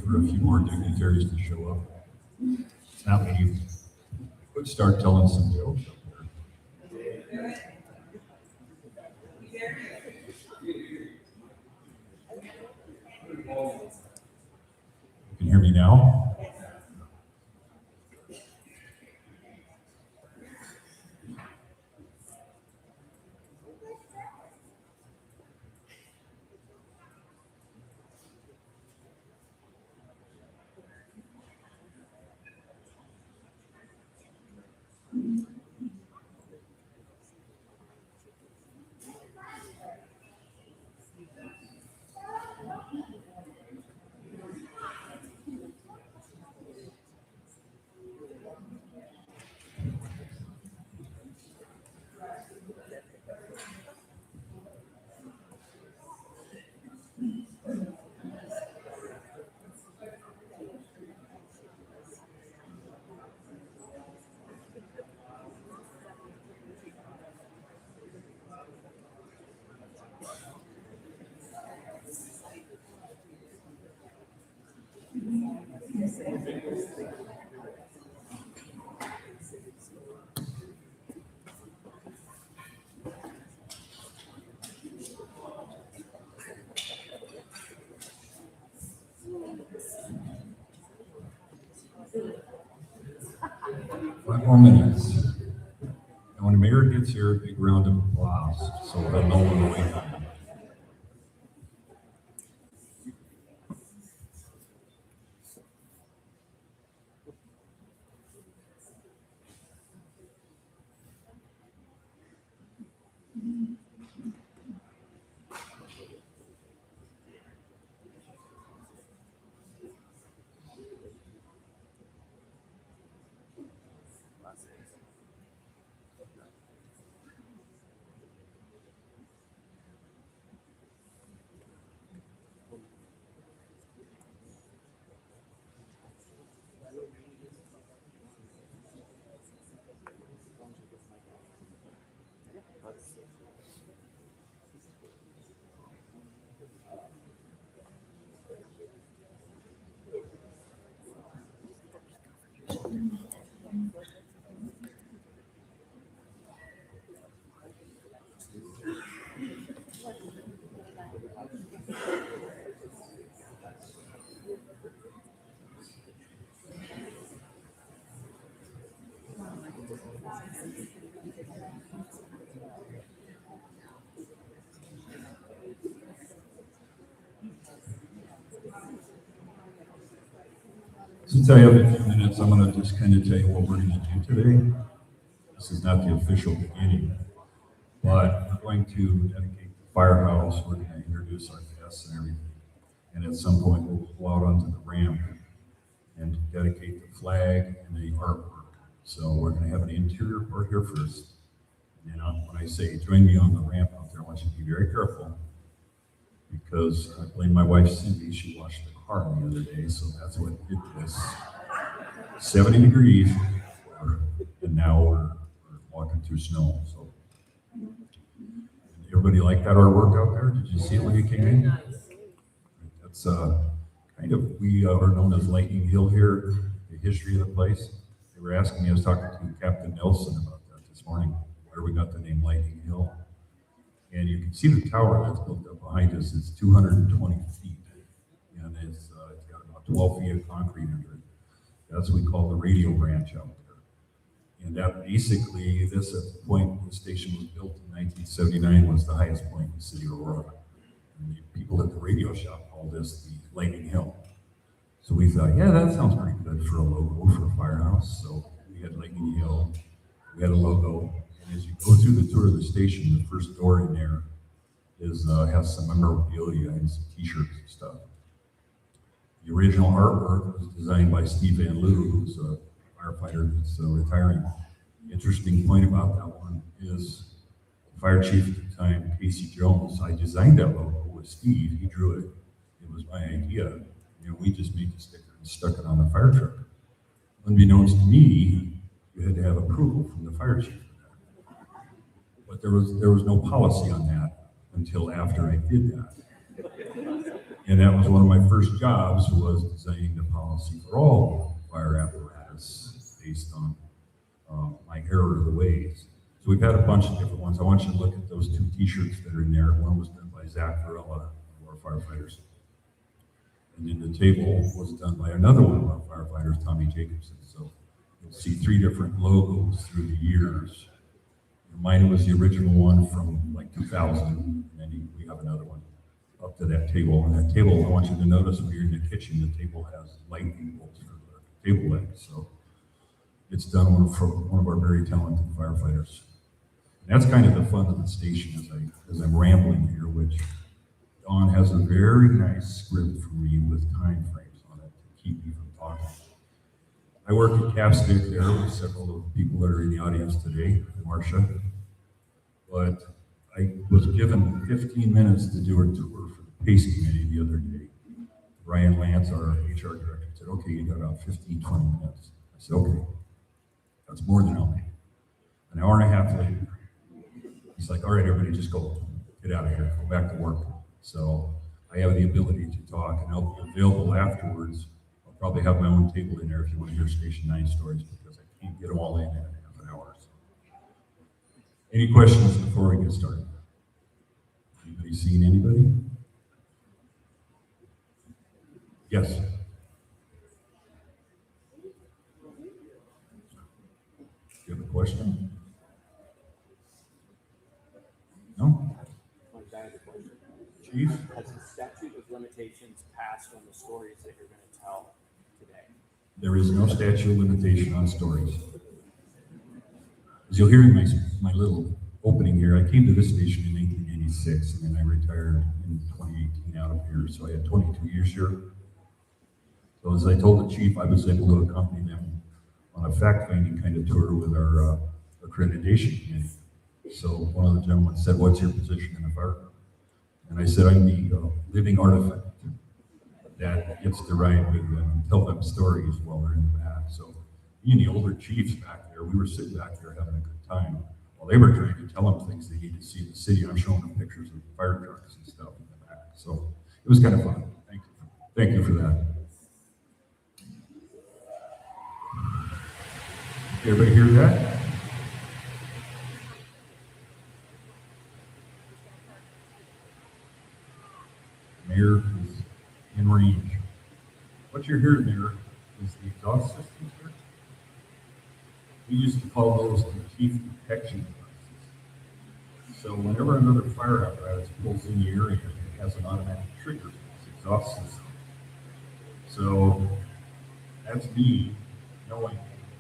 for a few more dignitaries to show up. Now we could start telling some jokes up there. You can hear me now? Five more minutes. And when the mayor gets here, a big round of applause, so we'll know when we're waiting. Since I have a few minutes, I'm going to just kind of tell you what we're going to do today. This is not the official beginning, but we're going to dedicate the firehouse. We're going to introduce our guests and everything. And at some point, we'll go out onto the ramp and dedicate the flag and the artwork. So we're going to have an interior part here first. And when I say join me on the ramp out there, I want you to be very careful, because I blame my wife Cindy. She washed the car the other day, so that's what did this. 70 degrees, and now we're walking through snow. So, everybody like that artwork out there? Did you see it when you came in? That's kind of, we are known as Lightning Hill here, the history of the place. They were asking me, I was talking to Captain Nelson about that this morning, where we got the name Lightning Hill. And you can see the tower that's built up behind us. It's 220 feet, and it's got about 12 feet of concrete under it. That's what we call the radio branch out there. And that basically, this at the point the station was built in 1979 was the highest point in the city of Aurora. And the people at the radio shop called this the Lightning Hill. So we thought, yeah, that sounds pretty good for a logo for a firehouse. So we had Lightning Hill, we had a logo. And as you go through the tour of the station, the first door in there is has some memorabilia and some t-shirts and stuff. The original artwork was designed by Steve Van Loo, who's a firefighter that's retiring. Interesting point about that one is the fire chief at the time, Casey Jones, I designed that logo with Steve. He drew it. It was my idea. We just made the sticker and stuck it on the fire truck. Unbeknownst to me, you had to have approval from the fire chief for that. But there was no policy on that until after I did that. And that was one of my first jobs, was designing the policy for all fire apparatus based on my era of the ways. So we've had a bunch of different ones. I want you to look at those two T-shirts that are in there. One was done by Zach Varela, one of our firefighters. And then the table was done by another one of our firefighters, Tommy Jacobson. So you'll see three different logos through the years. Mine was the original one from like 2000, and then we have another one up to that table. And that table, I want you to notice when you're in the kitchen, the table has lightning bolts for the table legs. So it's done for one of our very talented firefighters. And that's kind of the fun of the station as I'm rambling here, which Dawn has a very nice script for me with time frames on it to keep me from talking. I work at Capstick there with several of the people that are in the audience today, Marcia. But I was given 15 minutes to do a tour for the PACE committee the other day. Brian Lance, our HR director, said, okay, you got about 15, 20 minutes. I said, okay, that's more than I'll make. An hour and a half later, he's like, all right, everybody just go, get out of here, go back to work. So I have the ability to talk, and I'll be available afterwards. I'll probably have my own table in there if you want to hear Station 9 stories, because I can't get them all in half an hour. So. Any questions before we get started? Anybody seen anybody? Yes. Do you have a question? No? Chief? Has the statute of limitations passed on the stories that you're going to tell today? There is no statute of limitation on stories. As you'll hear in my little opening here, I came to this station in 1986, and then I retired in 2018 out of here, so I had 22 years here. So as I told the chief, I was able to accompany them on a fact-finding kind of tour with our accreditation committee. So one of the gentlemen said, what's your position in the fire? And I said, I'm the living artifact that gets to ride with them and tell them stories while they're in the back. So me and the older chiefs back there, we were sitting back there having a good time while they were trying to tell them things they need to see in the city. I'm showing them pictures of fire trucks and stuff in the back. So it was kind of fun. Thank you for that. Everybody hear that? Mayor is in range. What you're hearing there is the exhaust systems here. We used to call those the chief detection devices. So whenever another fire apparatus pulls in the area, it has an automatic trigger for this exhaust system. So that's me knowing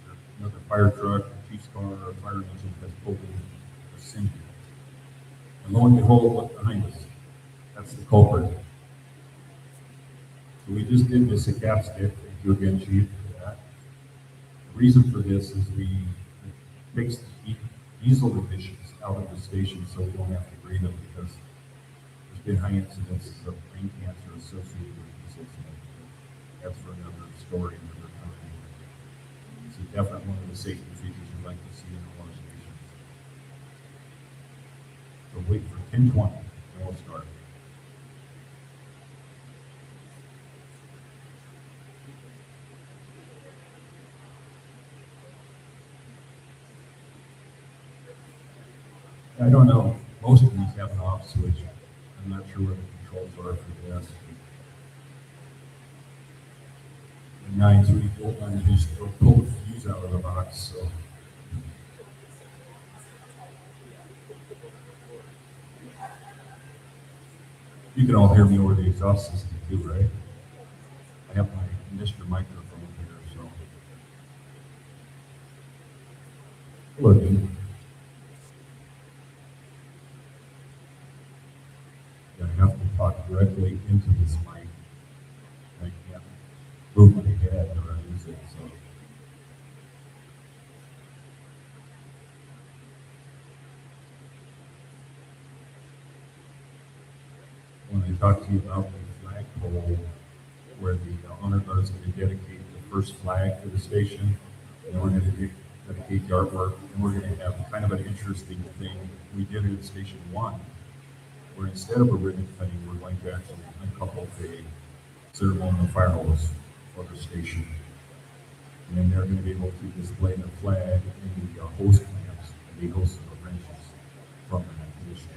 that another fire truck, a chief's car, or a fire engine has pulled in a symbol. And lo and behold, look behind us. That's the culprit. So we just did this at Capstick. Thank you again, Chief, for that. The reason for this is we fixed the diesel emissions out of the station so we don't have to breathe them, because there's been high incidences of brain cancer associated with diesel. That's for another story, another company. It's definitely one of the safety features we'd like to see in all our stations. So wait for 10:20 and we'll start. I don't know. Most of these have an off switch. I'm not sure what the controls are for this. The 9-3-volt line just pull the fuse out of the box. So you can all hear me over the exhaust system too, right? I have my Mr. microphone here, so. Hello, dude. I have to talk directly into this mic. I can't move my head or use it. So when I talk to you about the flagpole, where the honor guard is going to dedicate the first flag for the station, and we're going to dedicate the artwork, and we're going to have kind of an interesting thing we did at Station 1. where instead of a ribbon cutting, we're going to actually uncouple a ceremonial firehouse for the station. And then they're going to be able to display the flag and the hose clamps and the hose wrenches from the station.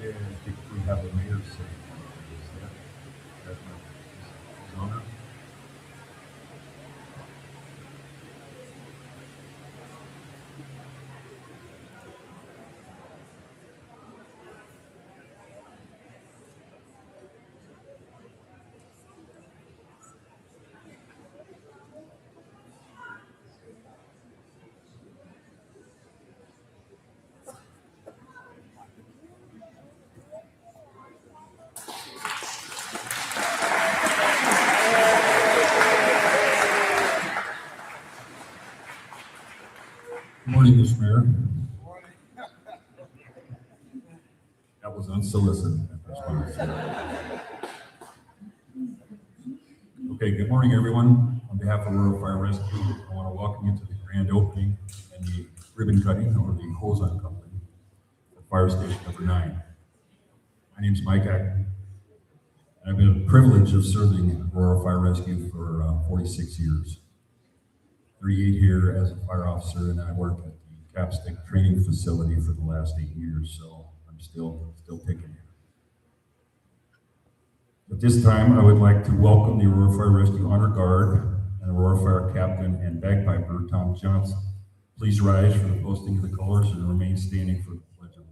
And I think we have a mayor saying, that's my honor. Good morning, Mr. Mayor. That was unsolicited response. Okay, good morning, everyone. On behalf of Aurora Fire Rescue, I want to welcome you to the grand opening and the ribbon cutting, or the hose uncoupling, for Fire Station number 9. My name is Mike Ackman, and I've been privileged of serving Aurora Fire Rescue for 46 years. 38 here as a fire officer, and I work at the Capstick training facility for the last 8 years, so I'm still picking here. At this time, I would like to welcome the Aurora Fire Rescue Honor Guard and Aurora Fire Captain and Bagpiper, Tom Johnson. Please rise for the posting of the colors and remain standing for the Pledge of Allegiance.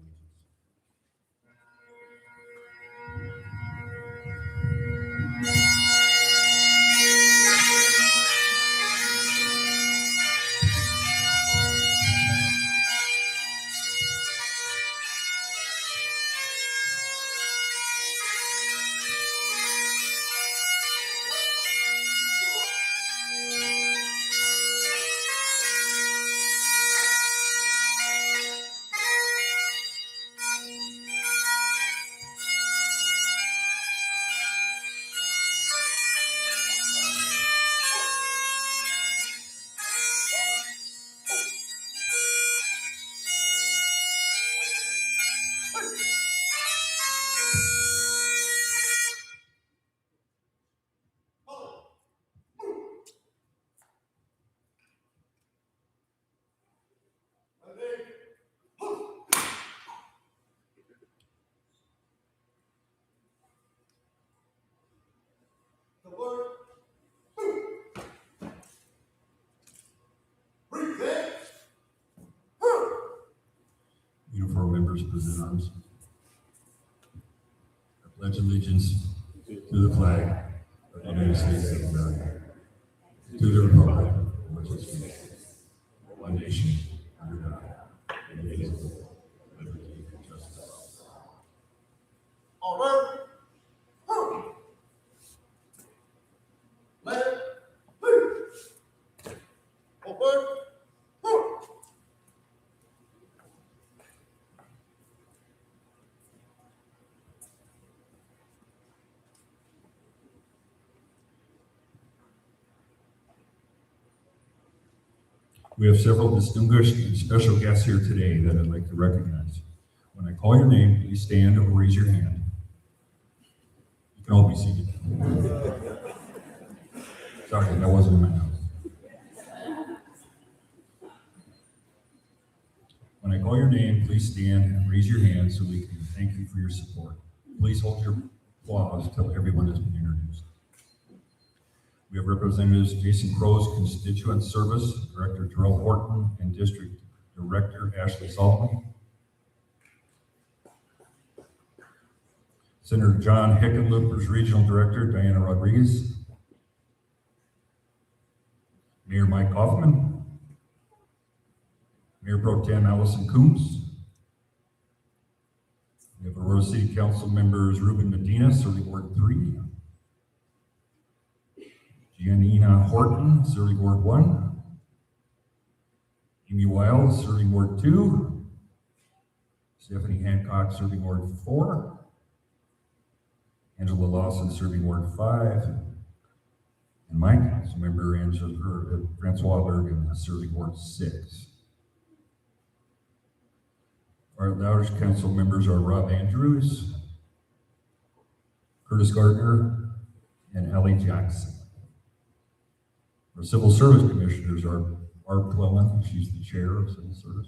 Uniform members present arms. I pledge allegiance to the flag of the United States of America, to the republic for which it stands, one nation, under God, indivisible, with liberty and justice. All right. Let it be. Forward. We have several distinguished and special guests here today that I'd like to recognize. When I call your name, please stand or raise your hand. You can all be seated. Sorry, that wasn't in my notes. When I call your name, please stand and raise your hand so we can thank you for your support. Please hold your applause until everyone has been introduced. We have Representatives Jason Crow's Constituent Service, Director Terrell Horton, and District Director Ashley Solomon. Senator John Hickenlooper's Regional Director Diana Rodriguez. Mayor Mike Hoffman. Mayor Pro Tem Allison Coombs. We have Aurora City Council members Ruben Medina, Surrey Ward 3. Giannina Horton, Surrey Ward 1. Amy Wiles, Surrey Ward 2. Stephanie Hancock, Surrey Ward 4. Angela Lawson, Surrey Ward 5. And my council member, Francois Bergen, Surrey Ward 6. Our large council members are Rob Andrews, Curtis Gardner, and Ellie Jackson. Our civil service commissioners are Barb Clellan, she's the chair of civil service,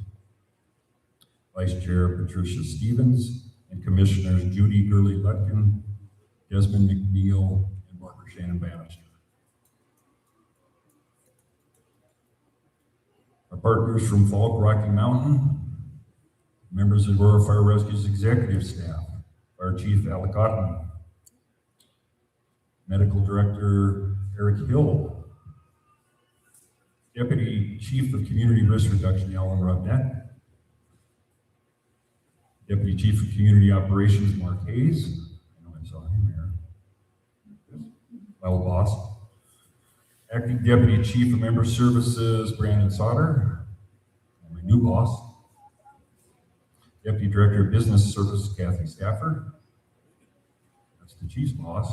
Vice Chair Patricia Stevens, and Commissioners Judy Gurley-Lutkin, Desmond McNeil, and Barbara Shannon Bannister. Our partners from Falk Rocky Mountain, members of Aurora Fire Rescue's executive staff, Fire Chief Alec Otten, Medical Director Eric Hill, Deputy Chief of Community Risk Reduction Alan Rodnett, Deputy Chief of Community Operations Mark Hayes, I know I saw him here, well boss, Acting Deputy Chief of Member Services Brandon Sauter, and my new boss, Deputy Director of Business Services, Kathy Stafford. That's the Chief's boss.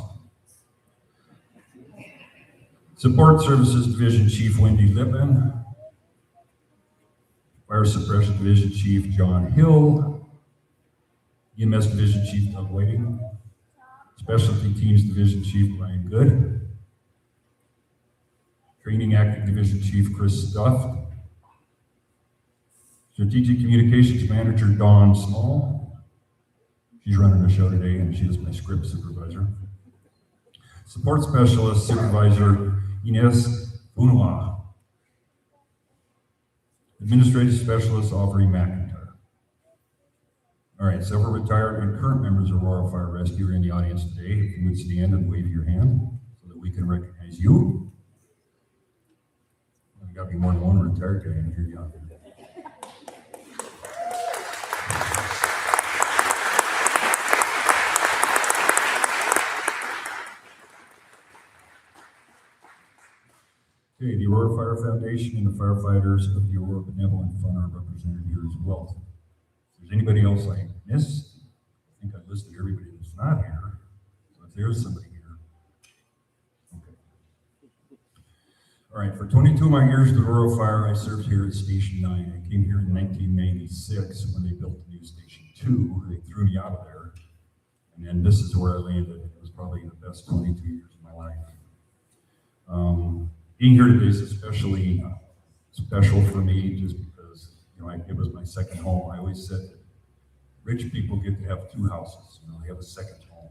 Support Services Division Chief Wendy Lippman. Fire Suppression Division Chief John Hill. EMS Division Chief Doug Whiting. Specialty Teams Division Chief Brian Good. Training Acting Division Chief Chris Stuff. Strategic Communications Manager Dawn Small. She's running the show today and she is my script supervisor. Support Specialist Supervisor Ines Bunua. Administrative Specialist Aubrey McIntyre. All right, several retired and current members of Aurora Fire Rescue are in the audience today. If you would stand and wave your hand so that we can recognize you. There's got to be more than one retired guy in here. Okay, the Aurora Fire Foundation and the firefighters of the Aurora Benevolent Fund are represented here as well. If there's anybody else I missed, I think I listed everybody that's not here. So if there's somebody here, okay. All right, for 22 of my years at Aurora Fire, I served here at Station 9. I came here in 1996 when they built the new Station 2. They threw me out of there. And then this is where I landed. It was probably the best 22 years of my life. Being here today is especially special for me just because, it was my second home. I always said that rich people get to have two houses, they have a second home.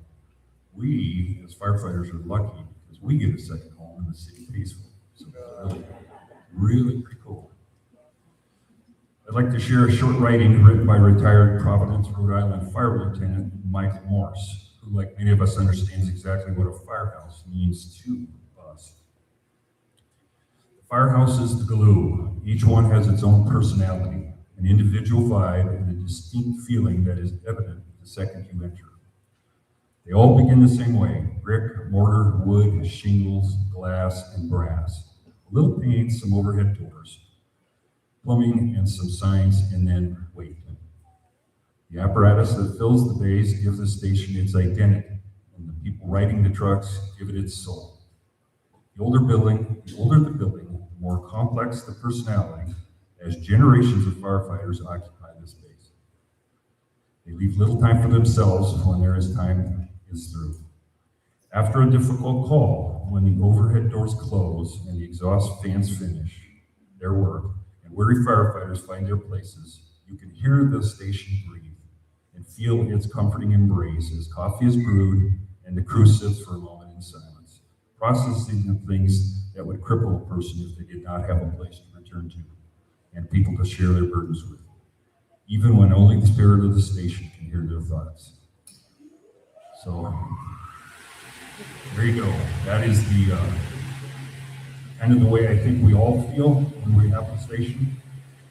We, as firefighters, are lucky because we get a second home in the city of Peaceville. So it's really pretty cool. I'd like to share a short writing written by retired Providence, Rhode Island Fire Lieutenant Michael Morse, who, like many of us, understands exactly what a firehouse means to us. Firehouse is the glue. Each one has its own personality, an individual vibe, and a distinct feeling that is evident the second you enter. They all begin the same way: brick, mortar, wood, shingles, glass, and brass. A little paint, some overhead doors, plumbing, and some signs, and then wait. The apparatus that fills the bays gives the station its identity, and the people riding the trucks give it its soul. The older the building, the more complex the personality, as generations of firefighters occupy this space. They leave little time for themselves when there is time is through. After a difficult call, when the overhead doors close and the exhaust fans finish their work, and weary firefighters find their places, you can hear the station breathe and feel its comforting embrace as coffee is brewed and the crew sits for a moment in silence, processing the things that would cripple a person if they did not have a place to return to and people to share their burdens with, even when only the spirit of the station can hear their thoughts. So, there you go. That is the kind of the way I think we all feel when we have the station.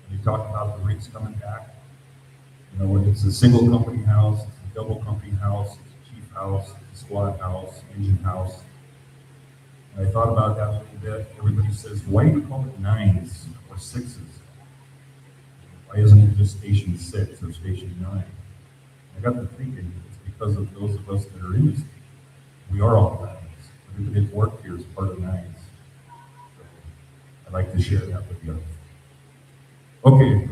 And we talk about the rigs coming back. You know, it's a single company house, it's a double company house, it's a chief house, it's a squad house, engine house. And I thought about that a little bit. Everybody says, why do you call it 9s or 6s? Why isn't it just station 6 or station 9? I got to thinking, it's because of those of us that are in this. We are all 9s. Everybody that worked here is part of 9s. So I'd like to share that with you. Okay,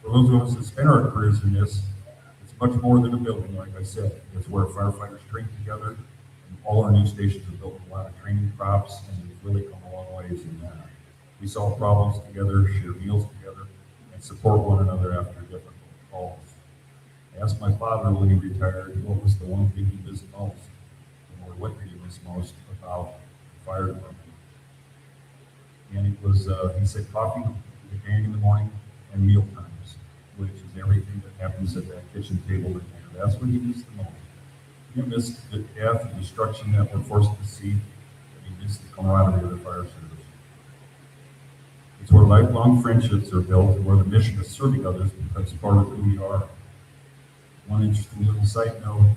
for those of us that spend our careers in this, it's much more than a building, like I said. It's where firefighters train together. And all our new stations are built with a lot of training props, and we've really come a long ways in that. We solve problems together, share meals together, and support one another after difficult calls. I asked my father when he retired what was the one thing he missed most, or what did he miss most about the fire department. And it was, he said, coffee, the gang in the morning, and meal times, which is everything that happens at that kitchen table in there. That's what he missed the most. He missed the death and destruction that we're forced to see, and he missed the camaraderie of the fire service. It's where lifelong friendships are built, and where the mission is serving others becomes part of who we are. One interesting little side note,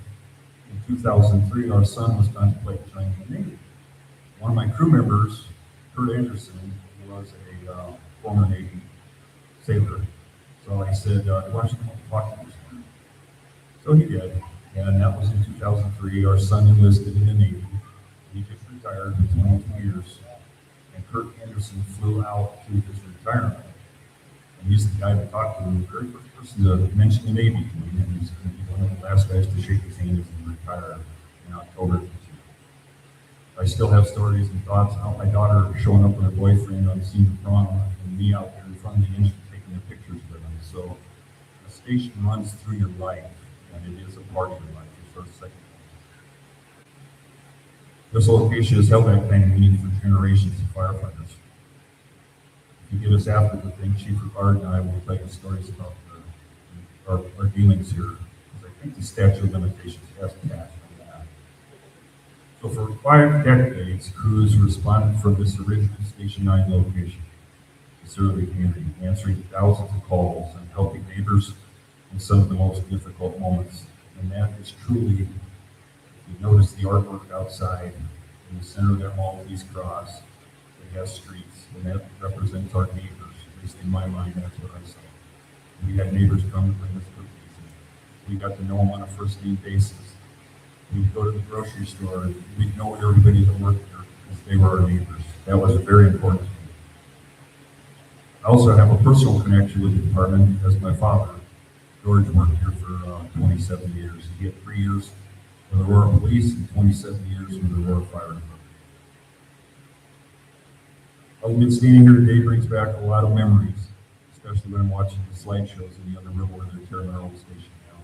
in 2003, our son was contemplating joining the Navy. One of my crew members, Kurt Anderson, was a former Navy sailor. So I said, why don't you come up and talk to your son? So he did, and that was in 2003. Our son enlisted in the Navy. He just retired with 22 years. And Kurt Anderson flew out to his retirement. And he's the guy that talked to him, the very first person to mention the Navy to me, and he's going to be one of the last guys to shake his hand as he retired in October this year. I still have stories and thoughts about my daughter showing up with her boyfriend on senior prom and me out there in front of the engine taking the pictures with him. So a station runs through your life, and it is a part of your life, your first, second. This location has held that kind of meaning for generations of firefighters. If you get us after the thing, Chief Ricard and I will tell you stories about our dealings here, because I think the statute of limitations has passed on that. So for 5 decades, crews responded from this original Station 9 location to serve the community, answering thousands of calls and helping neighbors in some of the most difficult moments. And that is truly, if you notice the artwork outside, in the center of that Maltese cross, it has streets, and that represents our neighbors. At least in my mind, that's what I saw. We had neighbors come to bring us cookies, and we got to know them on a first name basis. We'd go to the grocery store, and we'd know everybody that worked there because they were our neighbors. That was very important to me. I also have a personal connection with the department as my father, George, worked here for 27 years. He had 3 years with the Aurora Police and 27 years with the Aurora Fire Rescue. Standing here today brings back a lot of memories, especially when I'm watching the slideshows in the other room where they're tearing our old station down.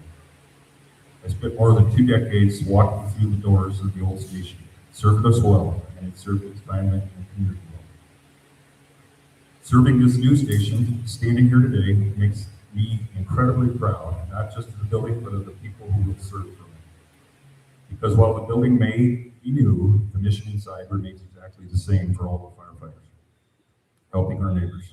I spent more than 2 decades walking through the doors of the old station. It served us well, and it served its environment and community well. Serving this new station, standing here today, makes me incredibly proud, not just of the building, but of the people who will serve from it. Because while the building may be new, the mission inside remains exactly the same for all the firefighters, helping our neighbors.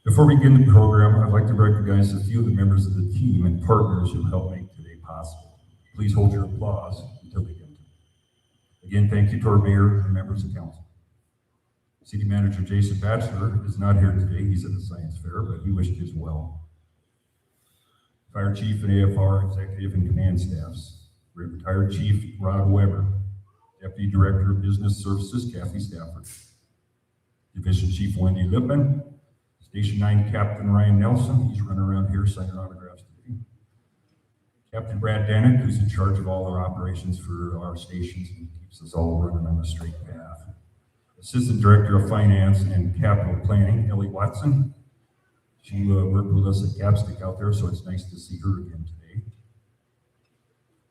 Before we begin the program, I'd like to recognize a few of the members of the team and partners who helped make today possible. Please hold your applause until we get to it. Again, thank you to our mayor and members of council. City Manager Jason Batchelor is not here today. He's at the science fair, but he wished his well. Fire Chief and AFR executive and command staffs. Retired Chief Rod Weber. Deputy Director of Business Services Kathy Stafford. Division Chief Wendy Lippman. Station 9 Captain Ryan Nelson. He's running around here signing autographs today. Captain Brad Danick, who's in charge of all our operations for our stations and keeps us all running on the straight path. Assistant Director of Finance and Capital Planning, Ellie Watson. She worked with us at Capstick out there, so it's nice to see her again today.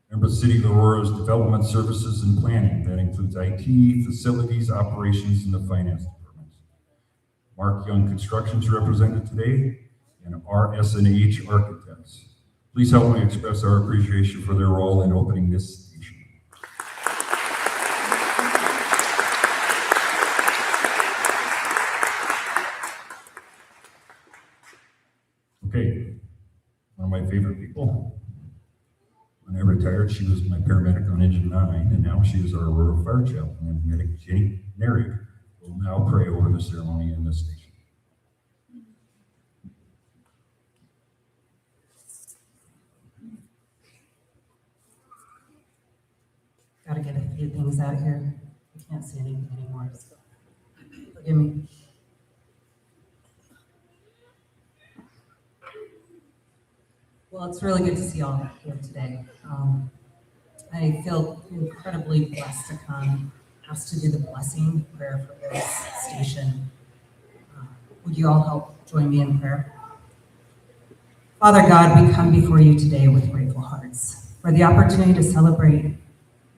Member of the City of Aurora's Development Services and Planning. That includes IT, facilities, operations, and the finance department. Mark Young Construction's represented today, and RS&H Architects. Please help me express our appreciation for their role in opening this station. Okay, one of my favorite people. When I retired, she was my paramedic on Engine 9, and now she is our Aurora Fire Chaplain, and Medic Jenny Neri will now pray over the ceremony in this station. Got to get a few things out here. I can't see anything anymore. So forgive me. Well, it's really good to see all here today. I feel incredibly blessed to come, asked to do the blessing prayer for this station. Would you all help join me in prayer? Father God, we come before you today with grateful hearts for the opportunity to celebrate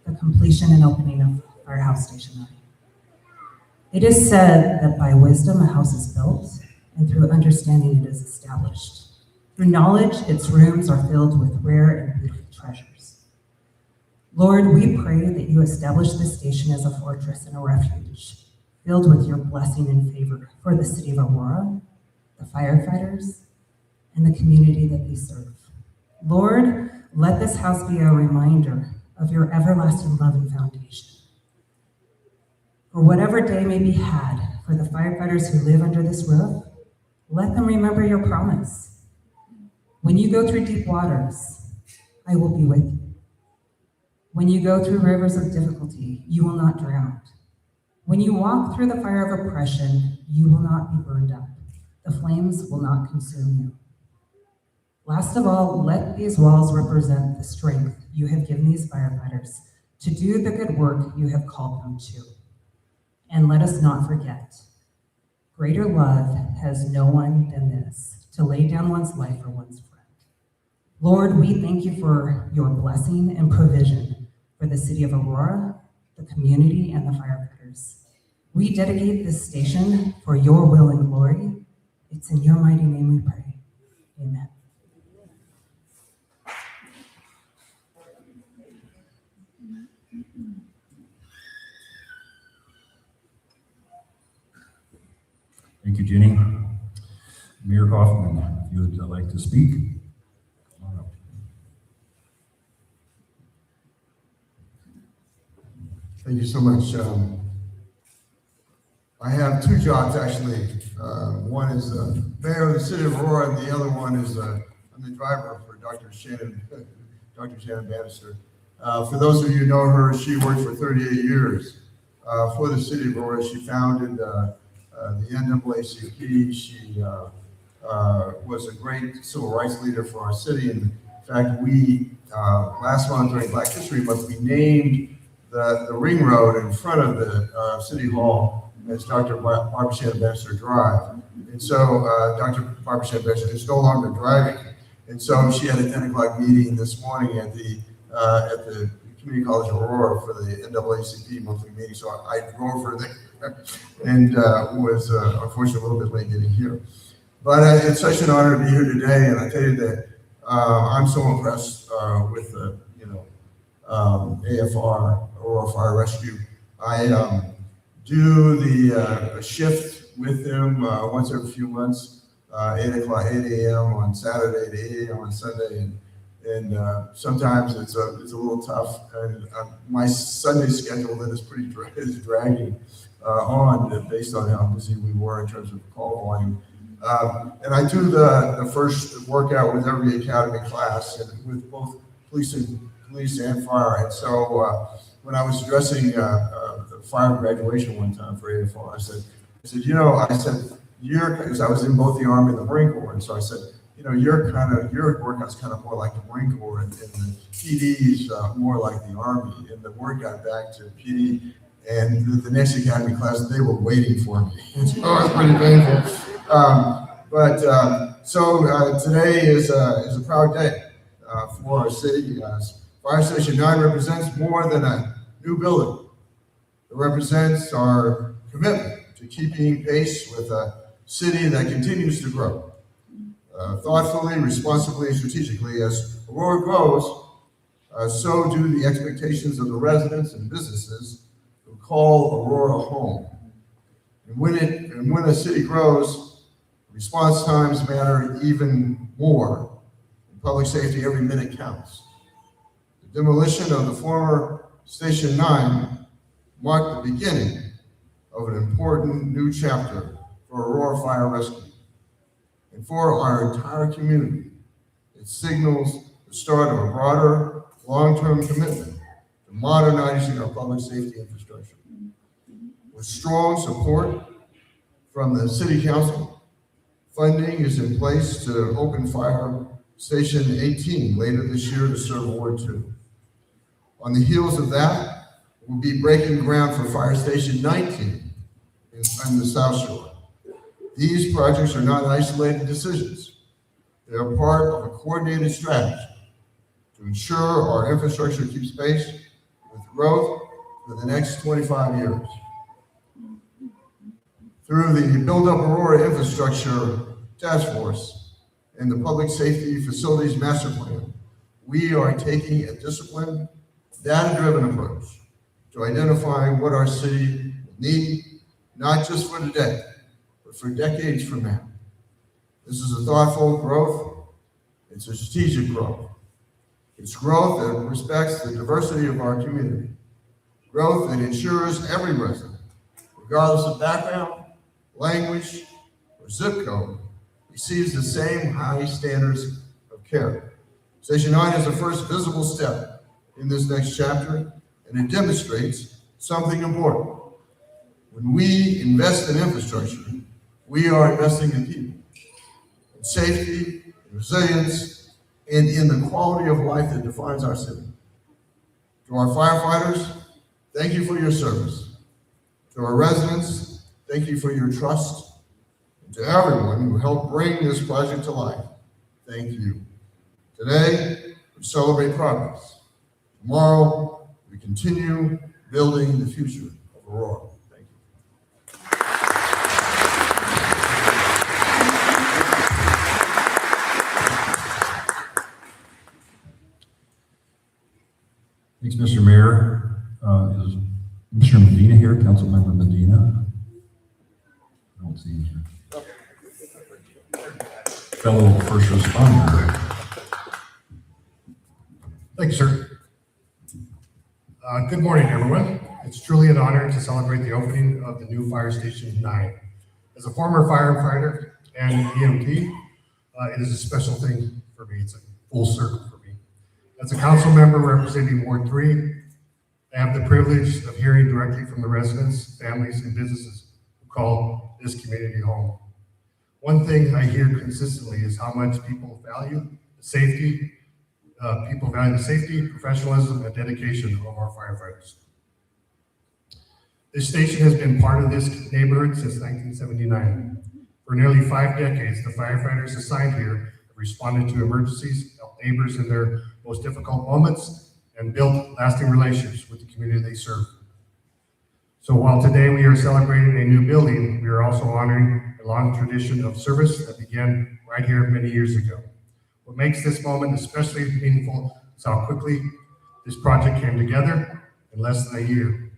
the completion and opening of Firehouse Station 9. It is said that by wisdom a house is built, and through understanding it is established. Through knowledge, its rooms are filled with rare and beautiful treasures. Lord, we pray that you establish this station as a fortress and a refuge, filled with your blessing and favor for the city of Aurora, the firefighters, and the community that they serve. Lord, let this house be a reminder of your everlasting love and foundation. For whatever day may be had for the firefighters who live under this roof, let them remember your promise. When you go through deep waters, I will be with you. When you go through rivers of difficulty, you will not drown. When you walk through the fire of oppression, you will not be burned up. The flames will not consume you. Last of all, let these walls represent the strength you have given these firefighters to do the good work you have called them to. And let us not forget, greater love has no one than this, to lay down one's life for one's friend. Lord, we thank you for your blessing and provision for the city of Aurora, the community, and the firefighters. We dedicate this station for your will and glory. It's in your mighty name we pray. Amen. Thank you, Jenny. Mayor Hoffman, if you would like to speak. Come on up. Thank you so much. I have two jobs actually. One is mayor of the city of Aurora, and the other one is I'm the driver for Dr. Shannon Bannister. For those of you who know her, she worked for 38 years for the city of Aurora. She founded the NAACP. She was a great civil rights leader for our city. And in fact, we last month during Black History Month, we named the ring road in front of the City Hall as Dr. Barbara Shannon Bannister Drive. And so Dr. Barbara Shannon Bannister is no longer driving. And so she had a 10 o'clock meeting this morning at the Community College of Aurora for the NAACP monthly meeting. So I drove her there and was unfortunately a little bit late getting here. But it's such an honor to be here today. And I tell you that I'm so impressed with the, AFR, Aurora Fire Rescue. I do the shift with them once every few months, 8 a.m. on Saturday to 8 a.m. on Sunday. And sometimes it's a little tough. And my Sunday schedule then is dragging on based on how busy we were in terms of call volume. And I do the first workout with every academy class and with both police and fire. And so when I was addressing the fire graduation one time for AFR, I said, because I was in both the Army and the Marine Corps. And so I said, your workout's kind of more like the Marine Corps, and the PD's more like the Army. And the word got back to PD, and the next academy class, they were waiting for me. So it was pretty painful. So today is a proud day for our city. Fire Station 9 represents more than a new building. It represents our commitment to keeping pace with a city that continues to grow. Thoughtfully, responsibly, and strategically, as Aurora grows, so do the expectations of the residents and businesses who call Aurora home. And when a city grows, response times matter even more. In public safety, every minute counts. The demolition of the former Station 9 marked the beginning of an important new chapter for Aurora Fire Rescue. And for our entire community, it signals the start of a broader, long-term commitment to modernizing our public safety infrastructure. With strong support from the City Council, funding is in place to open Fire Station 18 later this year to serve Ward 2. On the heels of that, we'll be breaking ground for Fire Station 19 in the South Shore. These projects are not isolated decisions. They are part of a coordinated strategy to ensure our infrastructure keeps pace with growth for the next 25 years. Through the Build Up Aurora Infrastructure Task Force and the Public Safety Facilities Master Plan, we are taking a disciplined, data-driven approach to identifying what our city will need, not just for today, but for decades from now. This is a thoughtful growth. It's a strategic growth. It's growth that respects the diversity of our community. Growth that ensures every resident, regardless of background, language, or zip code, receives the same high standards of care. Station 9 is the first visible step in this next chapter, and it demonstrates something important. When we invest in infrastructure, we are investing in people, in safety, in resilience, and in the quality of life that defines our city. To our firefighters, thank you for your service. To our residents, thank you for your trust. And to everyone who helped bring this project to life, thank you. Today, we celebrate progress. Tomorrow, we continue building the future of Aurora. Thank you. Thanks, Mr. Mayor. Is Mr. Medina here, Councilmember Medina? I don't see him here. Fellow first responder. Thank you, sir. Good morning, everyone. It's truly an honor to celebrate the opening of the new Fire Station 9. As a former firefighter and EMT, it is a special thing for me. It's a full circle for me. As a council member representing Ward 3, I have the privilege of hearing directly from the residents, families, and businesses who call this community home. One thing I hear consistently is how much people value the safety. People value the safety, professionalism, and dedication of our firefighters. This station has been part of this neighborhood since 1979. For nearly 5 decades, the firefighters assigned here have responded to emergencies, helped neighbors in their most difficult moments, and built lasting relationships with the community they serve. So while today we are celebrating a new building, we are also honoring a long tradition of service that began right here many years ago. What makes this moment especially meaningful is how quickly this project came together in less than a year.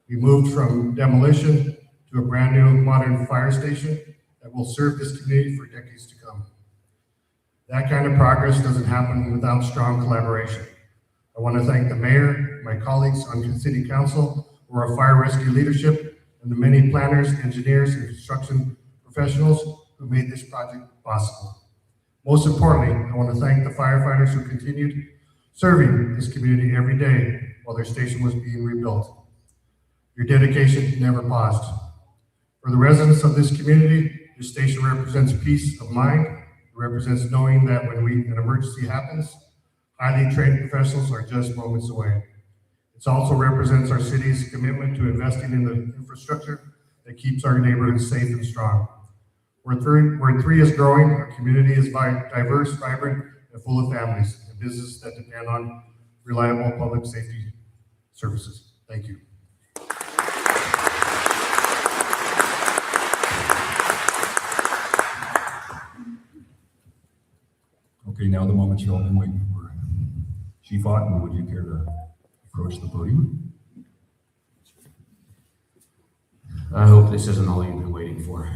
We moved from demolition to a brand new modern fire station that will serve this community for decades to come. That kind of progress doesn't happen without strong collaboration. I want to thank the mayor, my colleagues on city council, Aurora Fire Rescue leadership, and the many planners, engineers, and construction professionals who made this project possible. Most importantly, I want to thank the firefighters who continued serving this community every day while their station was being rebuilt. Your dedication never paused. For the residents of this community, your station represents peace of mind, represents knowing that when an emergency happens, highly trained professionals are just moments away. It also represents our city's commitment to investing in the infrastructure that keeps our neighborhoods safe and strong. Where 3 is growing, our community is diverse, vibrant, and full of families and businesses that depend on reliable public safety services. Thank you. Okay, now the moment you've all been waiting for. Chief Otten, would you care to approach the podium? I hope this isn't all you've been waiting for.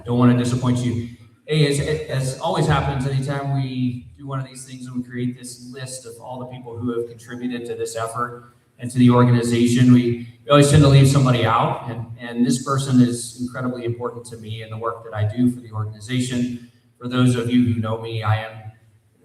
Don't want to disappoint you. Hey, as always happens, anytime we do one of these things and we create this list of all the people who have contributed to this effort and to the organization, we always tend to leave somebody out. And this person is incredibly important to me and the work that I do for the organization. For those of you who know me, I am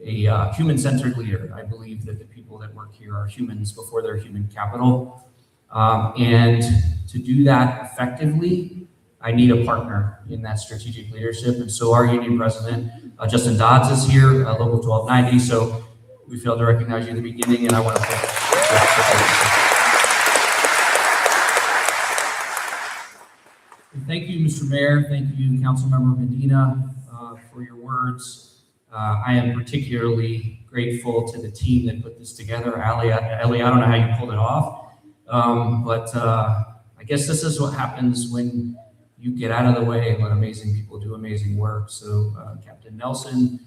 a human-centered leader. I believe that the people that work here are humans before they're human capital. And to do that effectively, I need a partner in that strategic leadership. And so our union president, Justin Dodds, is here, Local 1290. So we failed to recognize you at the beginning, and I want to thank you. Thank you, Mr. Mayor. Thank you, Councilmember Medina, for your words. I am particularly grateful to the team that put this together. Ellie, I don't know how you pulled it off, but I guess this is what happens when you get out of the way and let amazing people do amazing work. So Captain Nelson,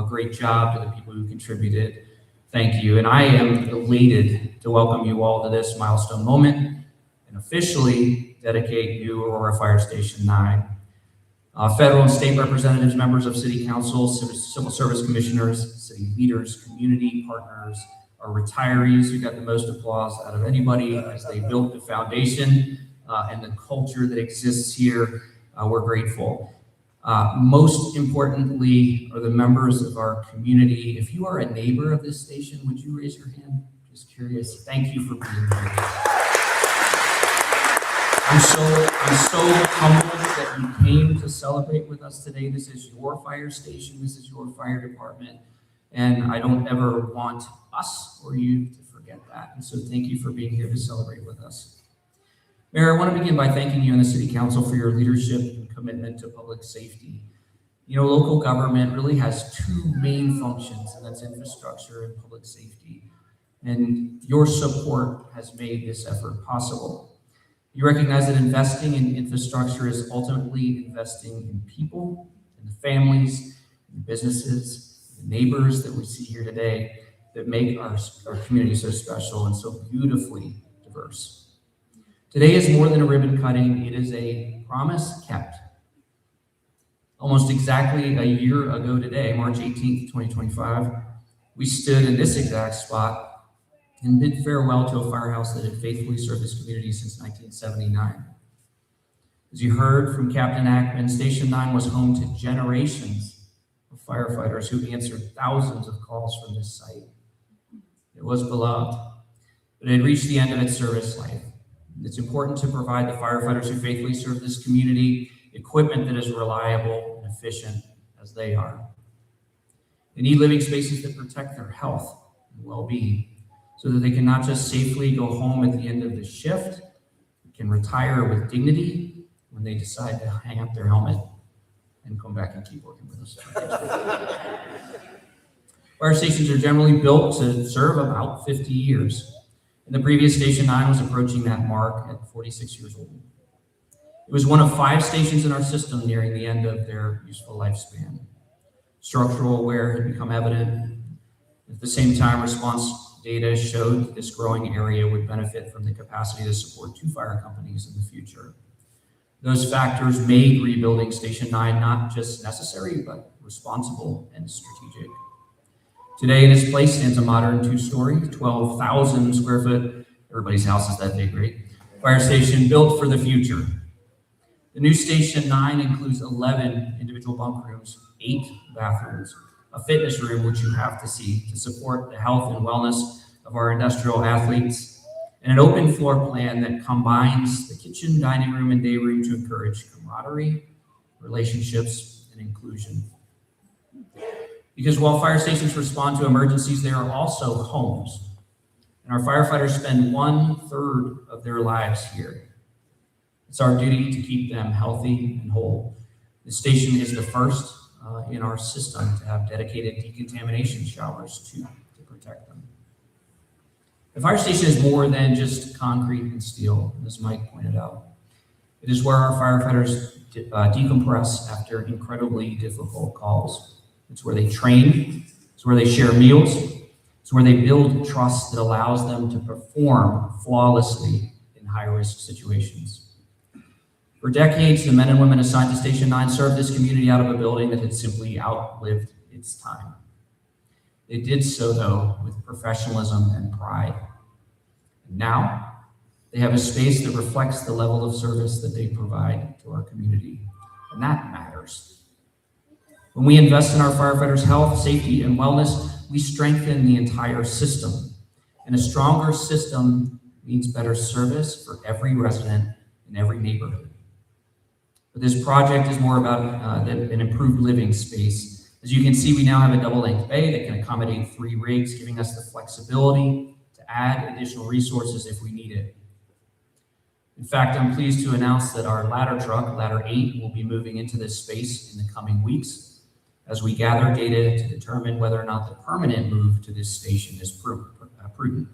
great job to the people who contributed. Thank you. And I am elated to welcome you all to this milestone moment and officially dedicate you Aurora Fire Station 9. Federal and state representatives, members of city council, civil service commissioners, city leaders, community partners, our retirees who got the most applause out of anybody as they built the foundation and the culture that exists here. We're grateful. Most importantly are the members of our community. If you are a neighbor of this station, would you raise your hand? Just curious. Thank you for being here. I'm so humbled that you came to celebrate with us today. This is your fire station. This is your fire department. And I don't ever want us or you to forget that. And so thank you for being here to celebrate with us. Mayor, I want to begin by thanking you and the City Council for your leadership and commitment to public safety. You know, local government really has two main functions, and that's infrastructure and public safety. And your support has made this effort possible. You recognize that investing in infrastructure is ultimately investing in people, in the families, in the businesses, the neighbors that we see here today that make our community so special and so beautifully diverse. Today is more than a ribbon cutting. It is a promise kept. Almost exactly a year ago today, March 18th, 2025, we stood in this exact spot and bid farewell to a firehouse that had faithfully served this community since 1979. As you heard from Captain Ackman, Station 9 was home to generations of firefighters who answered thousands of calls from this site. It was beloved, but it had reached the end of its service life. It's important to provide the firefighters who faithfully serve this community equipment that is reliable and efficient as they are. They need living spaces that protect their health and well-being so that they can not just safely go home at the end of the shift, but can retire with dignity when they decide to hang up their helmet and come back and keep working with us. Fire stations are generally built to serve about 50 years. And the previous Station 9 was approaching that mark at 46 years old. It was one of 5 stations in our system nearing the end of their useful lifespan. Structural wear had become evident. At the same time, response data showed that this growing area would benefit from the capacity to support 2 fire companies in the future. Those factors made rebuilding Station 9 not just necessary, but responsible and strategic. Today in its place stands a modern 2-story, 12,000 square foot, everybody's house is that big, right? Fire station built for the future. The new Station 9 includes 11 individual bunk rooms, 8 bathrooms, a fitness room, which you have to see to support the health and wellness of our industrial athletes, and an open floor plan that combines the kitchen, dining room, and day room to encourage camaraderie, relationships, and inclusion. Because while fire stations respond to emergencies, they are also homes. And our firefighters spend 1/3 of their lives here. It's our duty to keep them healthy and whole. The station is the first in our system to have dedicated decontamination showers to protect them. The fire station is more than just concrete and steel, as Mike pointed out. It is where our firefighters decompress after incredibly difficult calls. It's where they train. It's where they share meals. It's where they build trust that allows them to perform flawlessly in high-risk situations. For decades, the men and women assigned to Station 9 served this community out of a building that had simply outlived its time. They did so, though, with professionalism and pride. And now, they have a space that reflects the level of service that they provide to our community, and that matters. When we invest in our firefighters' health, safety, and wellness, we strengthen the entire system. And a stronger system means better service for every resident in every neighborhood. But this project is more about an improved living space. As you can see, we now have a double-length bay that can accommodate 3 rigs, giving us the flexibility to add additional resources if we need it. In fact, I'm pleased to announce that our ladder truck, Ladder 8, will be moving into this space in the coming weeks as we gather data to determine whether or not the permanent move to this station is prudent.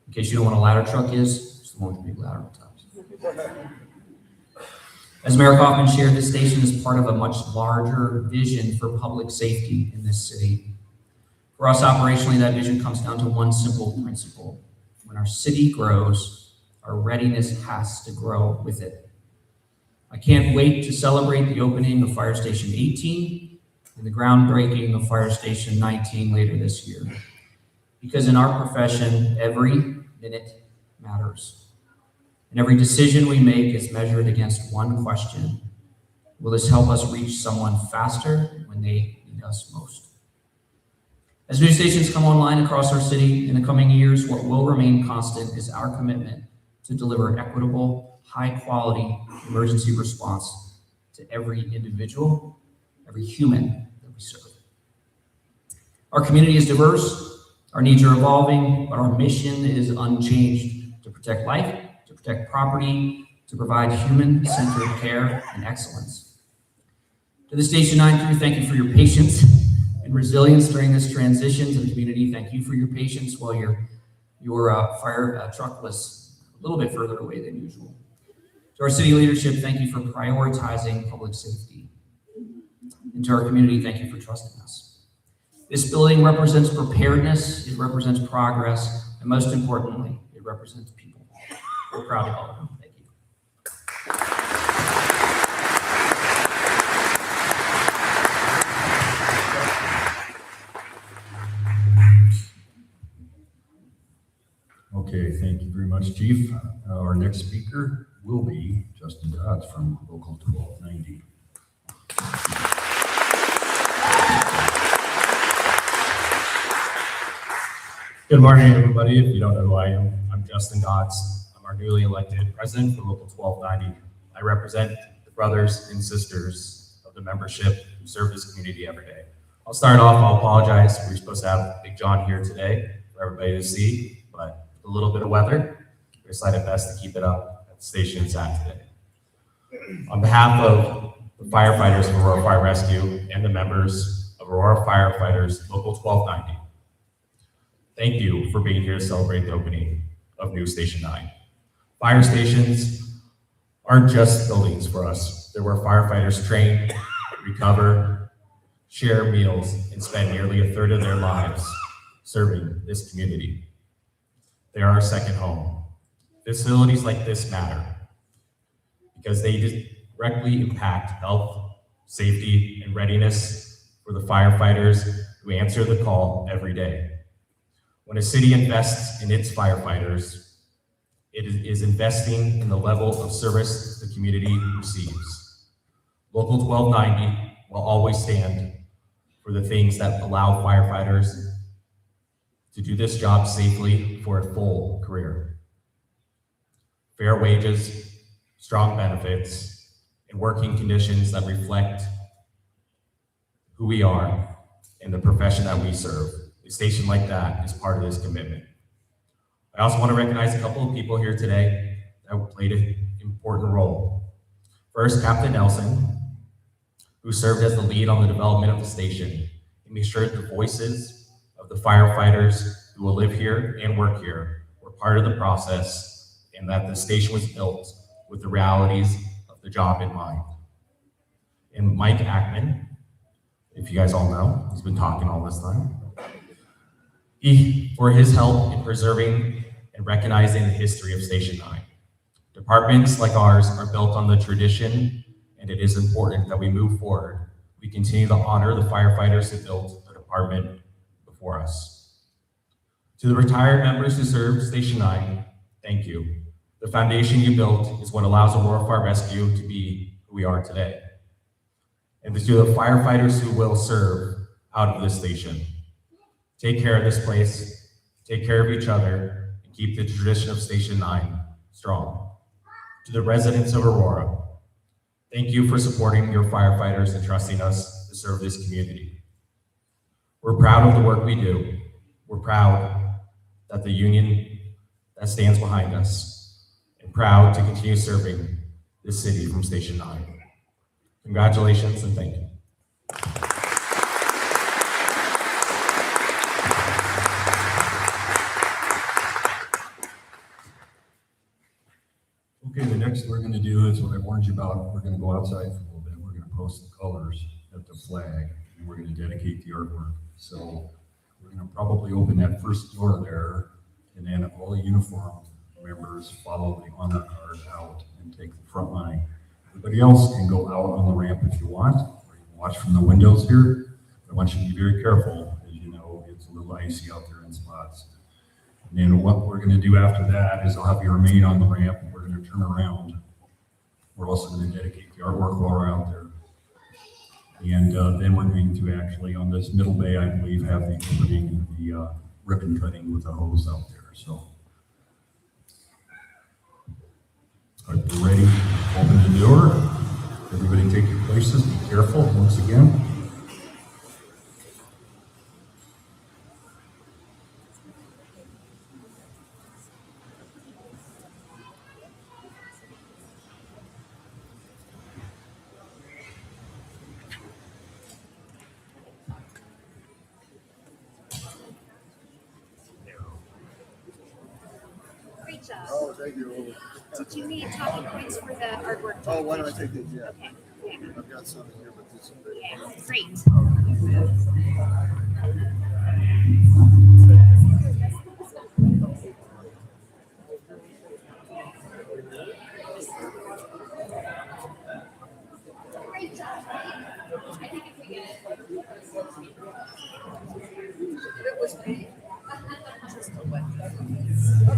In case you don't know what a ladder truck is, it's the one with the big ladder on top. As Mayor Kaufman shared, this station is part of a much larger vision for public safety in this city. For us, operationally, that vision comes down to one simple principle. When our city grows, our readiness has to grow with it. I can't wait to celebrate the opening of Fire Station 18 and the groundbreaking of Fire Station 19 later this year. Because in our profession, every minute matters. And every decision we make is measured against one question. Will this help us reach someone faster when they need us most? As new stations come online across our city in the coming years, what will remain constant is our commitment to deliver equitable, high-quality emergency response to every individual, every human that we serve. Our community is diverse, our needs are evolving, but our mission is unchanged: to protect life, to protect property, to provide human-centered care and excellence. To the Station 9 crew, thank you for your patience and resilience during this transition. To the community, thank you for your patience while your fire truck was a little bit further away than usual. To our city leadership, thank you for prioritizing public safety. And to our community, thank you for trusting us. This building represents preparedness, it represents progress, and most importantly, it represents people. We're proud of all of them. Thank you. Okay, thank you very much, Chief. Our next speaker will be Justin Dodds from Local 1290. Good morning, everybody. If you don't know who I am, I'm Justin Dodds. I'm our newly elected president for Local 1290. I represent the brothers and sisters of the membership who serve this community every day. I'll start off, I'll apologize. We were supposed to have Big John here today for everybody to see, but a little bit of weather, we decided best to keep it up at the station it's at today. On behalf of the firefighters of Aurora Fire Rescue and the members of Aurora Firefighters Local 1290, thank you for being here to celebrate the opening of new Station 9. Fire stations aren't just buildings for us. They're where firefighters train, recover, share meals, and spend nearly 1/3 of their lives serving this community. They are our second home. Facilities like this matter because they directly impact health, safety, and readiness for the firefighters who answer the call every day. When a city invests in its firefighters, it is investing in the level of service the community receives. Local 1290 will always stand for the things that allow firefighters to do this job safely for a full career. Fair wages, strong benefits, and working conditions that reflect who we are, and the profession that we serve. A station like that is part of this commitment. I also want to recognize a couple of people here today that played an important role. First, Captain Nelson, who served as the lead on the development of the station and made sure the voices of the firefighters who will live here and work here were part of the process, and that the station was built with the realities of the job in mind. And Mike Ackman, if you guys all know, he's been talking all this time. For his help in preserving and recognizing the history of Station 9. Departments like ours are built on the tradition, and it is important that we move forward. We continue to honor the firefighters who built the department before us. To the retired members who served Station 9, thank you. The foundation you built is what allows Aurora Fire Rescue to be who we are today. And to the firefighters who will serve out of this station, take care of this place, take care of each other, and keep the tradition of Station 9 strong. To the residents of Aurora, thank you for supporting your firefighters and trusting us to serve this community. We're proud of the work we do. We're proud that the union that stands behind us, and proud to continue serving this city from Station 9. Congratulations and thank you. Okay, the next we're going to do is what I warned you about. We're going to go outside for a little bit. We're going to post the colors at the flag, and we're going to dedicate the artwork. So we're going to probably open that first door there, and then all the uniformed members follow the honor guard out and take the front line. Everybody else can go out on the ramp if you want, or you can watch from the windows here. But I want you to be very careful. As you know, it's a little icy out there in spots. And then what we're going to do after that is I'll have you remain on the ramp, and we're going to turn around. We're also going to dedicate the artwork while we're out there. And then we're going to actually, on this middle bay, I believe, have the opening, the ribbon cutting with a hose out there. So, are you ready? Open the door. Everybody take your places. Be careful once again. Great job. Oh, thank you. Did you need talking points for the artwork? Oh, why don't I take these? Yeah. Okay. Yeah. I've got some in here, but this is great. Yeah. Great. Great job. I think if we get it. It was me. Just a wet. Oh,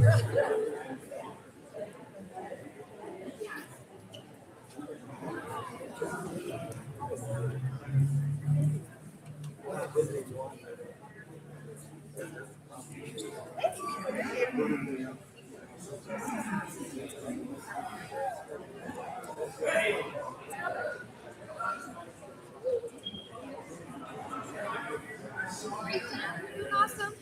really? Awesome.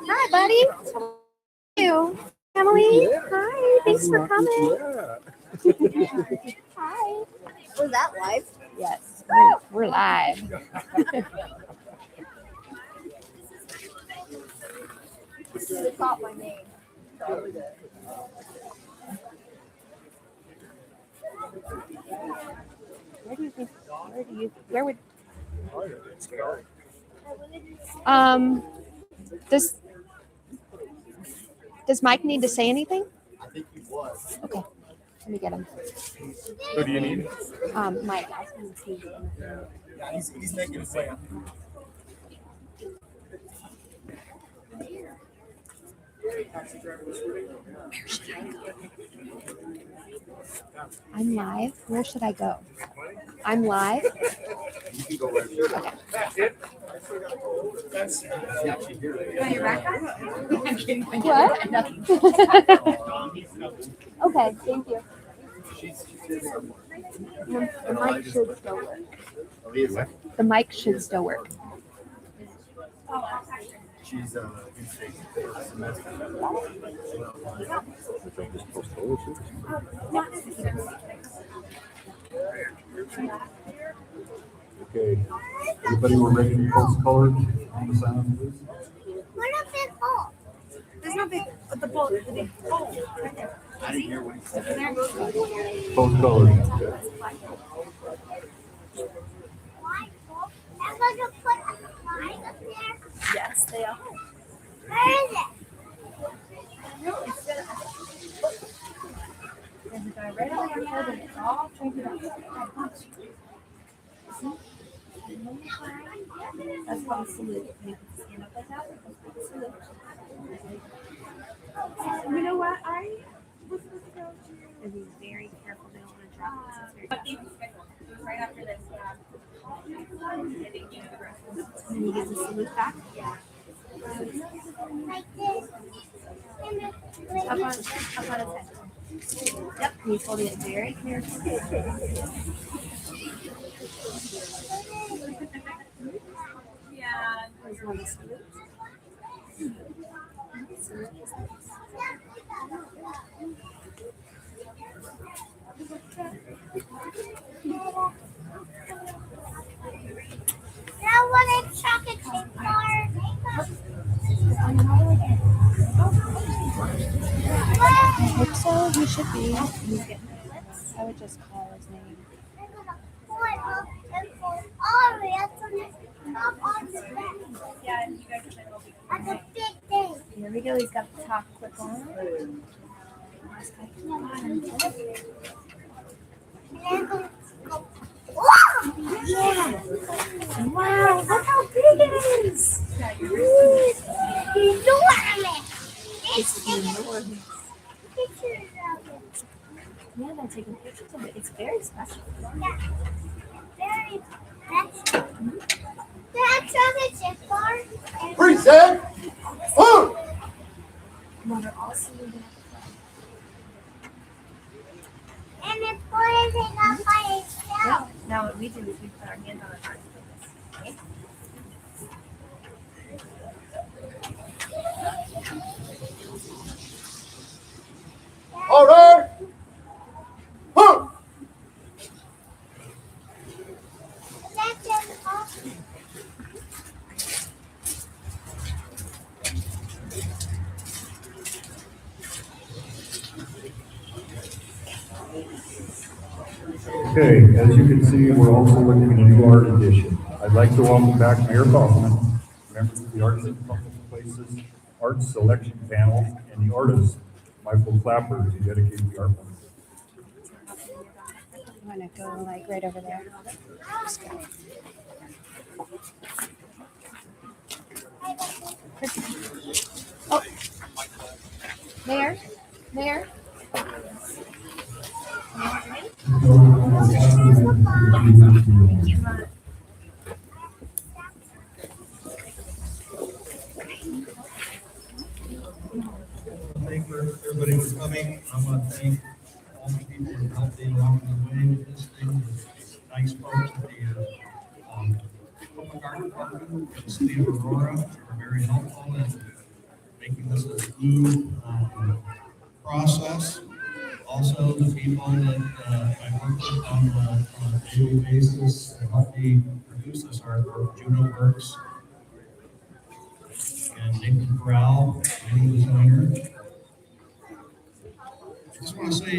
Hi, buddy. How are you? Emily? Hi. Thanks for coming. Hi. Was that live? Yes. We're live. They caught my name. Where would does Mike need to say anything? I think he was. Okay, let me get him. Who do you need? Mike. Yeah, he's making his way up. I'm live. Where should I go? I'm live. What? Okay, thank you. The mic should still work. The mic should still work. She's in state semester. Okay, everybody, we're ready to post colors on the sign of this? What a big hole. There's no big, the boat, the big hole right there. I didn't hear what he said. Post colors. I'm going to put a flag up there. Yes, they are. Where is it? There's a guy right over your head and it's all painted up. See? That's called a salute. You can stand up like that. That's called a salute. You know what? I was supposed to go to. And be very careful. They don't want to drop this. But even right after this, and he gives a salute back. Yeah. Like this. Up on his head. Yep, and he's holding it very carefully. Yeah. There's one salute. Now what a chocolate chip bar. I hope so. He should be. I would just call his name. Yeah, and you guys are that's a big thing. Here we go. He's got the top clip on. Yeah. Wow, look how big it is. Enormous. It's enormous. Pictures of it. Yeah, they're taking pictures of it. It's very special. Yeah. Very special. That's chocolate chip bar. Reset. Oh! Mother also did that. And it's pointing up by itself. Now what we do is we put our hands on our heart. Okay? Order. Huh. That's just awesome. Okay, as you can see, we're also looking at a new art addition. I'd like to welcome back Mayor Kaufman, members of the Arts and Public Places Art Selection Panel, and the artist, Michael Clapper, to dedicate the artwork. I'm gonna go like right over there. Just go. Oh, Mayor. Thank everybody for coming. I want to thank all the people who helped me along the way with this thing. Nice folks at the Public Art Department at the City of Aurora are very helpful in making this a smooth process. Also, the people that I work with on a daily basis to help me produce this artwork, Juno Works and Nathan Corral, lighting designer. I just want to say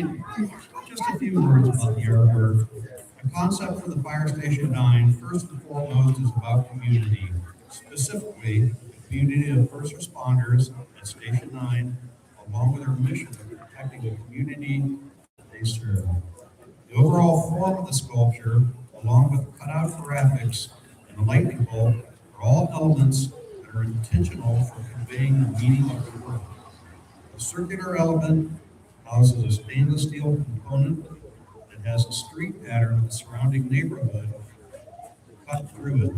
just a few words about the artwork. The concept for the Fire Station 9, first and foremost, is about community, specifically the community of first responders at Station 9, along with our mission of protecting the community that they serve. The overall form of the sculpture, along with cutout graphics and the lightning bolt, are all elements that are intentional for conveying the meaning of the work. The circular element houses a stainless steel component that has a street pattern of the surrounding neighborhood cut through it.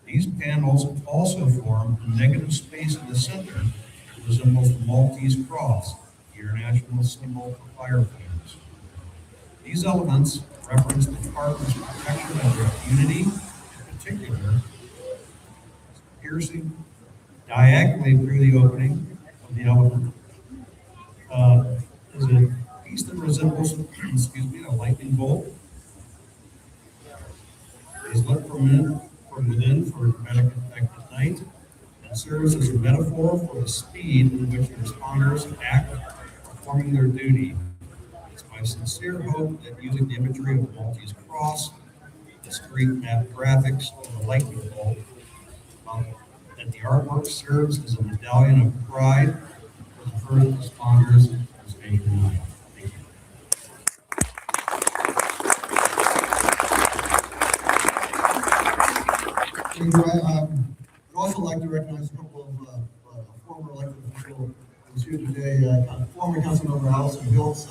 These panels also form a negative space in the center that resembles the Maltese cross, the international symbol for firefighters. These elements reference the department's protection of their unity, in particular, piercing diagonally through the opening of the element. Is a piece that resembles, a lightning bolt. Is lit from within for dramatic effect at night, and serves as a metaphor for the speed in which responders act, performing their duty. It's my sincere hope that using the imagery of the Maltese cross, the street map graphics of the lightning bolt, that the artwork serves as a medallion of pride for the first responders as they unite. Thank you. I'd also like to recognize a couple of former elected officials who's here today. Former Councilmember Allison Hills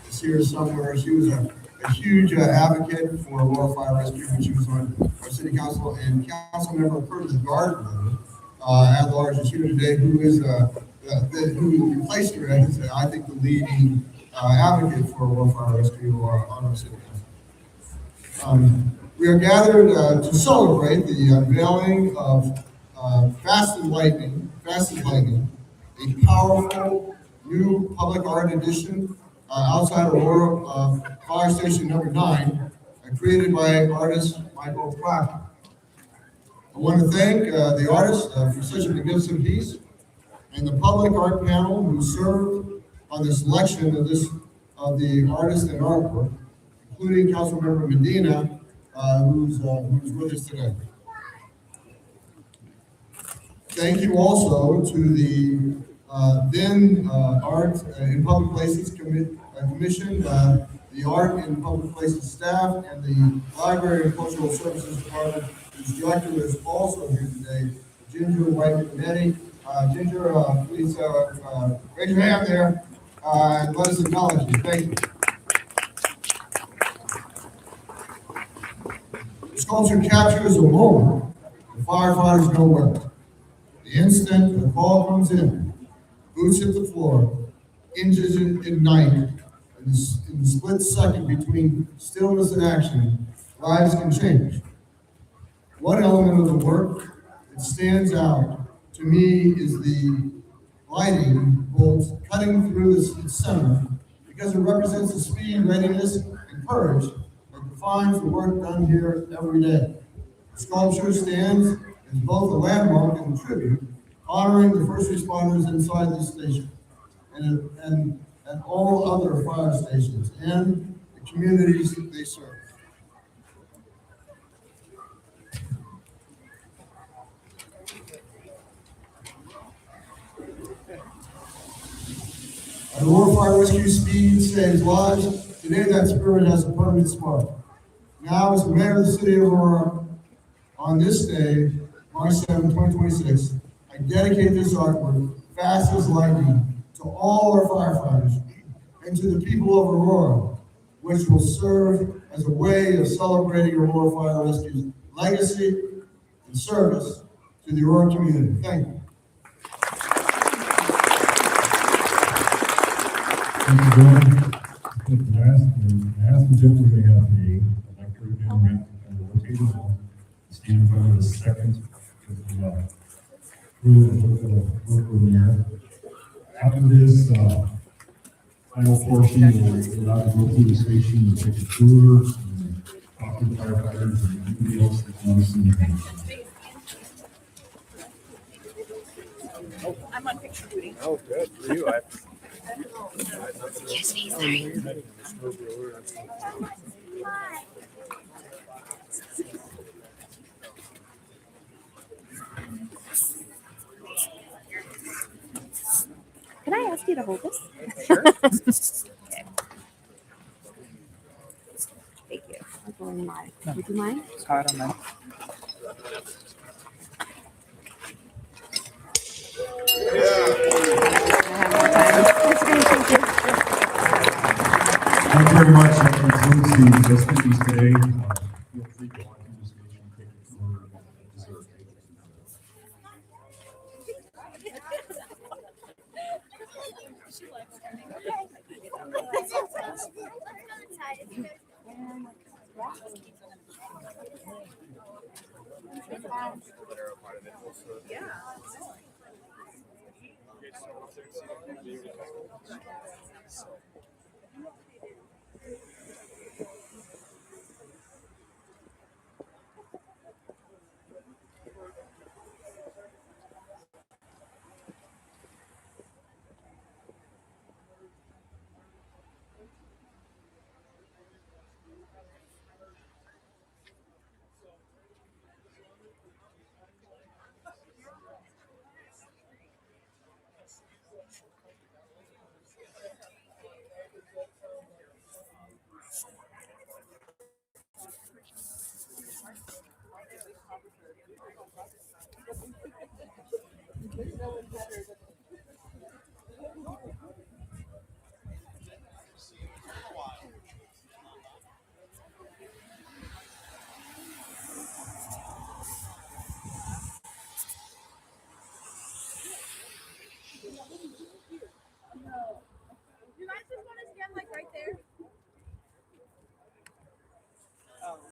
is here somewhere. She was a huge advocate for Aurora Fire Rescue when she was on our city council, and Councilmember Curtis Gardner at large is here today, who is who replaced her as I think the leading advocate for Aurora Fire Rescue on our city council. We are gathered to celebrate the unveiling of Fast Lightning, a powerful new public art addition outside Aurora Fire Station number 9, created by artist Michael Platt. I want to thank the artist for such a magnificent piece, and the public art panel who served on the selection of the artist and artwork, including Councilmember Medina, who's with us today. Thank you also to the then Art in Public Places Commission, the Art in Public Places staff, and the Library and Cultural Services Department, whose director is also here today, Ginger White-Nettie. Ginger, please raise your hand there and let us acknowledge you. Thank you. The sculpture captures a moment the firefighters know well. The instant the call comes in, boots hit the floor, engines ignite, and in the split second between stillness and action, lives can change. One element of the work that stands out to me is the lighting bolts cutting through the center, because it represents the speed, readiness, and courage that defines the work done here every day. The sculpture stands as both a landmark and a tribute, honoring the first responders inside this station and all other fire stations and the communities that they serve. At Aurora Fire Rescue, speed saves lives. Today, that spirit has a permanent spark. Now, as the mayor of the city of Aurora, on this day, March 7, 2026, I dedicate this artwork, Fast as Lightning, to all our firefighters and to the people of Aurora, which will serve as a way of celebrating Aurora Fire Rescue's legacy and service to the Aurora community. Thank you. Thank you, John. Last agenda we have the electric and rotating wall. Stand in front of the second workroom here. After this final portion, we're allowed to go through the station and take a tour, and talk to the firefighters and anybody else that wants to see anything. I'm on picture duty. Oh, good for you. Yes, sorry. Can I ask you to hold this? Sure. Okay. Thank you. I'm going in line. Would you mind? It's hot on that. I have more time. That's great, thank you. Thank you very much. That concludes the festivities today. Feel free to walk through the station, take a tour of the dessert.